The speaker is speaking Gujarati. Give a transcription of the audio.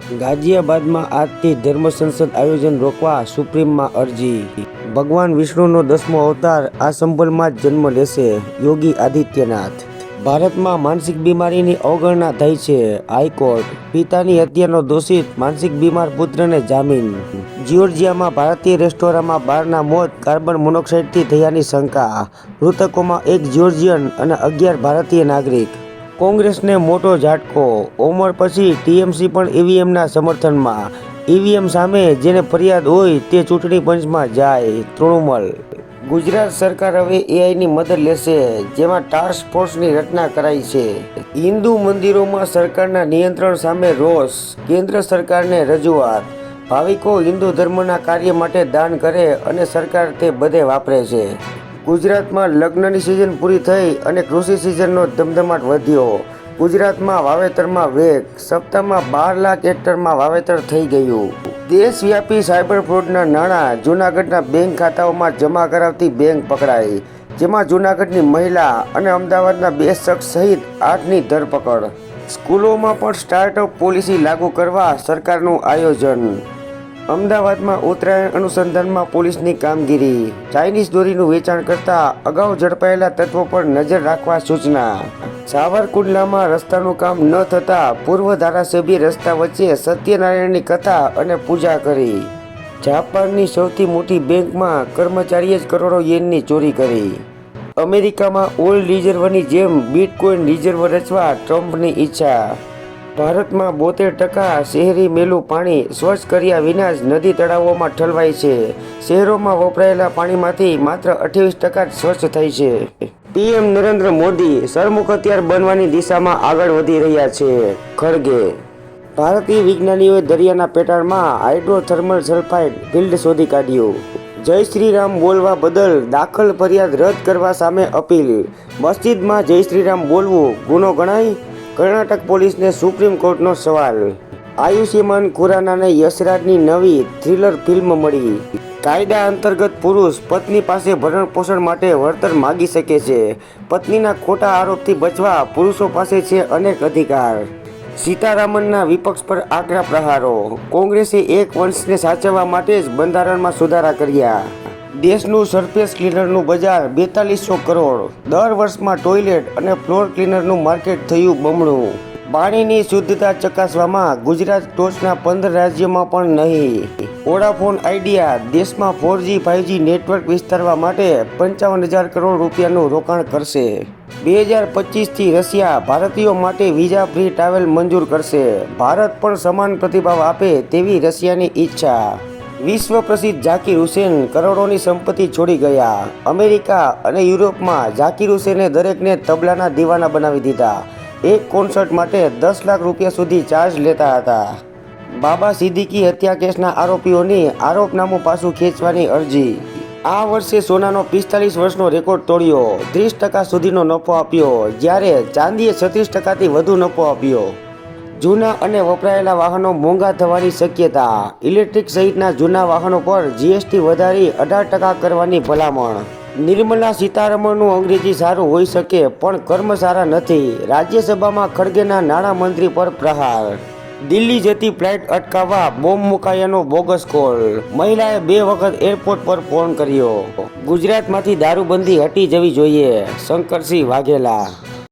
ગાઝિયાબાદમાં આજથી ધર્મ સંસદ આયોજન રોકવા સુપ્રીમમાં અરજી। ભગવાન વિષ્ણુનો 10મો અવતાર આ સંભળમાં જ જન્મ લેશે: યોગી આદિત્યનાથ। ભારતમાં માનસિક બીમારીની અવગણના થઈ છે: હાઈકોર્ટ। પિતાની હત્યાનો દોષિત માનસિક બીમાર પુત્રને જામીન। જ્યોર્જિયામાં ભારતીય રેસ્ટોરાંમાં 12ના મોત કાર્બન મોનોક્સાઇડથી થયાની શંકા। મૃતકોમાં 1 જ્યોર્જિયન અને 11 ભારતીય નાગરિક। કોંગ્રેસને મોટો ઝાટકો, ઓમર પછી ટીએમસી પણ ઈવીએમના સમર્થનમાં। ઈવીએમ સામે જેને ફરિયાદ હોય તે ચૂંટણી પંચમાં જાય: તૃણમૂલ। ગુજરાત સરકાર હવે એઆઈની મદદ લેશે, જેમાં ટાસ્ક ફોર્સની રચના કરાઈ છે। હિન્દુ મંદિરોમાં સરકારના નિયંત્રણ સામે રોષ, કેન્દ્ર સરકારને રજૂઆત। ભાવિકો હિન્દુ ધર્મના કાર્ય માટે દાન કરે અને સરકાર તે બધે વાપરે છે। ગુજરાતમાં લગ્નની સિઝન પૂરી થઈ અને કૃષિ સિઝનનો ધમધમાટ વધ્યો। ગુજરાતમાં વાવેતરમાં વેગ, સપ્તાહમાં 12 લાખ હેક્ટરમાં વાવેતર થઈ ગયું। દેશવ્યાપી સાયબર ફ્રોડના નાણાં જૂનાગઢના બેંક ખાતાઓમાં જમા કરાવતી બેંક પકડાઈ, જેમાં જૂનાગઢની મહિલા અને અમદાવાદના 2 શખ્સ સહિત 8ની ધરપકડ। સ્કૂલોમાં પણ સ્ટાર્ટઅપ પોલિસી લાગુ કરવા સરકારનું આયોજન। અમદાવાદમાં ઉત્તરાયણ અનુસંધાનમાં પોલીસની કામગીરી। ચાઇનીઝ દોરીનું વેચાણ કરતા અગાઉ ઝડપાયેલા તત્વો પર નજર રાખવા સૂચના। સાવરકુંડલામાં રસ્તાનું કામ ન થતાં પૂર્વ ધારાસભ્યે રસ્તા વચ્ચે સત્યનારાયણની કથા અને પૂજા કરી। જાપાનની સૌથી મોટી બેંકમાં કર્મચારીએ જ કરોડો યેનની ચોરી કરી। અમેરિકામાં ઓઇલ રિઝર્વની જેમ બિટકોઇન રિઝર્વ રચવા ટ્રમ્પની ઈચ્છા। ભારતમાં 72% શહેરી મેલું પાણી સ્વચ્છ કર્યા વિના જ નદી તળાવોમાં ઠલવાય છે। શહેરોમાં વપરાયેલા પાણીમાંથી માત્ર 28% જ સ્વચ્છ થાય છે। પીએમ નરેન્દ્ર મોદી સરમુખ હથિયાર બનવાની દિશામાં આગળ વધી રહ્યા છે: ખડગે। ભારતીય વિજ્ઞાનીઓએ દરિયાના પેટાળમાં હાઇડ્રોથર્મલ સલ્ફાઇડ ફિલ્ડ શોધી કાઢ્યું। જય શ્રી રામ બોલવા બદલ દાખલ ફરિયાદ રદ કરવા સામે અપીલ। મસ્જિદમાં જય શ્રી રામ બોલવું ગુનો ગણાય? કર્ણાટક પોલીસને સુપ્રીમ કોર્ટનો સવાલ। આયુષ્યમાન ખુરાનાને યશરાજની નવી થ્રિલર ફિલ્મ મળી। કાયદા અંતર્ગત પુરુષ પત્ની પાસે ભરણ પોષણ માટે વળતર માગી શકે છે। પત્નીના ખોટા આરોપથી બચવા પુરુષો પાસે છે અનેક અધિકાર। સીતારામનના વિપક્ષ પર આકરા પ્રહારો। કોંગ્રેસે એક વંશને સાચવવા માટે જ બંધારણમાં સુધારા કર્યા। દેશનું સરફેસ ક્લીનરનું બજાર 4200 કરોડ। દર વર્ષમાં ટોયલેટ અને ફ્લોર ક્લીનરનું માર્કેટ થયું બમણું। પાણીની શુદ્ધતા ચકાસવામાં ગુજરાત ટોચના 15 રાજ્યોમાં પણ નહીં। વોડાફોન આઇડિયા દેશમાં 4G 5G નેટવર્ક વિસ્તારવા માટે 55,000 કરોડ રૂપિયાનું રોકાણ કરશે। 2025થી રશિયા ભારતીયો માટે વિઝા ફ્રી ટ્રાવેલ મંજૂર કરશે। ભારત પણ સમાન પ્રતિભાવ આપે તેવી રશિયાની ઈચ્છા। વિશ્વ પ્રસિદ્ધ ઝાકિર હુસેન કરોડોની સંપત્તિ છોડી ગયા। અમેરિકા અને યુરોપમાં ઝાકિર હુસેને દરેકને તબલાના દીવાના બનાવી દીધા। એક કોન્સર્ટ માટે 10 લાખ રૂપિયા સુધી ચાર્જ લેતા હતા। બાબા સિદ્દીકી હત્યા કેસના આરોપીઓની આરોપનામું પાછું ખેંચવાની અરજી। આ વર્ષે સોનાનો 45 વર્ષનો રેકોર્ડ તોડ્યો, 30% સુધીનો નફો આપ્યો, જ્યારે ચાંદીએ 36%થી વધુ નફો આપ્યો। જૂના અને વપરાયેલા વાહનો મોંઘા થવાની શક્યતા। ઇલેક્ટ્રિક સહિતના જૂના વાહનો પર જીએસટી વધારી 18% કરવાની ભલામણ। નિર્મલા સીતારમણનું અંગ્રેજી સારું હોઈ શકે પણ કર્મ સારા નથી। રાજ્યસભામાં ખડગેના નાણામંત્રી પર પ્રહાર। દિલ્હી જતી ફ્લાઇટ અટકાવવા બોમ્બ મુકાયાનો બોગસ કોલ। મહિલાએ 2 વખત એરપોર્ટ પર ફોન કર્યો। ગુજરાતમાંથી દારૂબંધી હટી જવી જોઈએ: શંકરસિંહ વાઘેલા।